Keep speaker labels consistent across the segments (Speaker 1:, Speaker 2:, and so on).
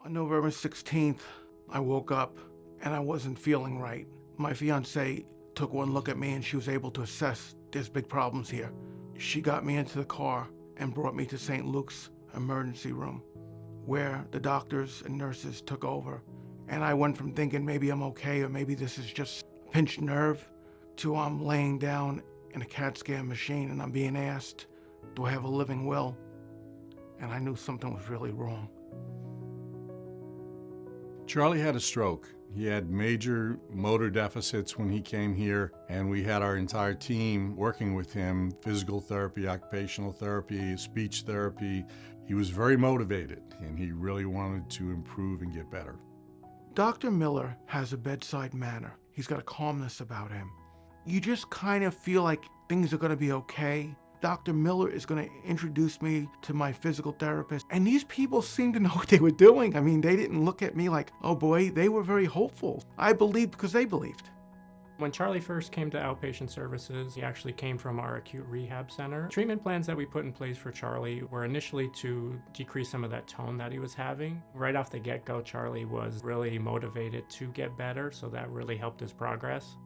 Speaker 1: On November 16th, I woke up and I wasn't feeling right. My fiance took one look at me and she was able to assess there's big problems here. She got me into the car and brought me to St. Luke's emergency room, where the doctors and nurses took over. And I went from thinking maybe I'm okay or maybe this is just a pinched nerve to I'm laying down in a CAT scan machine and I'm being asked, do I have a living will? And I knew something was really wrong.
Speaker 2: Charlie had a stroke. He had major motor deficits when he came here, and we had our entire team working with him, physical therapy, occupational therapy, speech therapy. He was very motivated, and he really wanted to improve and get better.
Speaker 1: Dr. Miller has a bedside manner. He's got a calmness about him. You just kind of feel like things are going to be okay. Dr. Miller is going to introduce me to my physical therapist. And these people seemed to know what they were doing. I mean, they didn't look at me like, oh boy, they were very hopeful. I believed because they believed.
Speaker 3: When Charlie first came to outpatient services, he actually came from our acute rehab center. Treatment plans that we put in place for Charlie were initially to decrease some of that tone that he was having. Right off the get-go, Charlie was really motivated to get better, so that really helped his progress.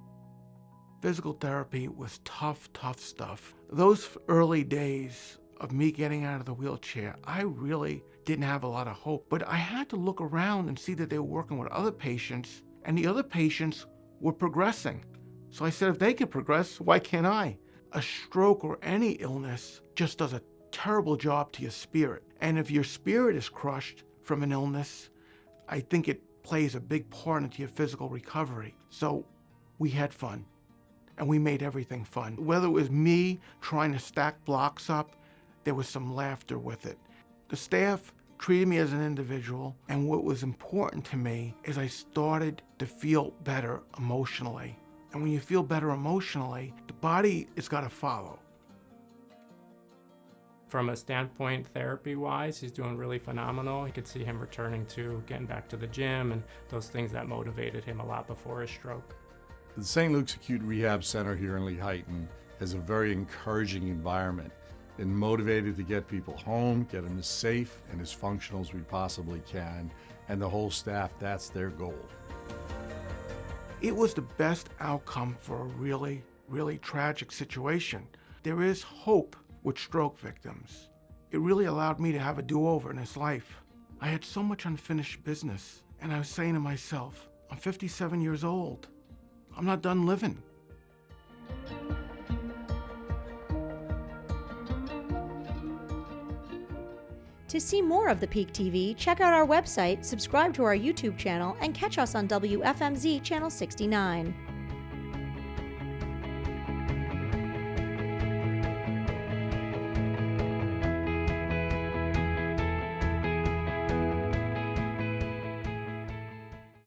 Speaker 1: Physical therapy was tough stuff. Those early days of me getting out of the wheelchair, I really didn't have a lot of hope. But I had to look around and see that they were working with other patients, and the other patients were progressing. So I said, if they can progress, why can't I? A stroke or any illness just does a terrible job to your spirit. And if your spirit is crushed from an illness, I think it plays a big part into your physical recovery. So we had fun. And we made everything fun. Whether it was me trying to stack blocks up, there was some laughter with it. The staff treated me as an individual, and what was important to me is I started to feel better emotionally. And when you feel better emotionally, the body has got to follow.
Speaker 3: From a standpoint therapy-wise, he's doing really phenomenal. You could see him returning to getting back to the gym and those things that motivated him a lot before his stroke.
Speaker 2: The St. Luke's Acute Rehab Center here in Lehighton has a very encouraging environment and motivated to get people home, get them as safe and as functional as we possibly can, and the whole staff, that's their goal.
Speaker 1: It was the best outcome for a really, really tragic situation. There is hope with stroke victims. It really allowed me to have a do-over in this life. I had so much unfinished business, and I was saying to myself, I'm 57 years old. I'm not done living.
Speaker 4: To see more of The Peak TV, check out our website, subscribe to our YouTube channel, and catch us on WFMZ Channel 69.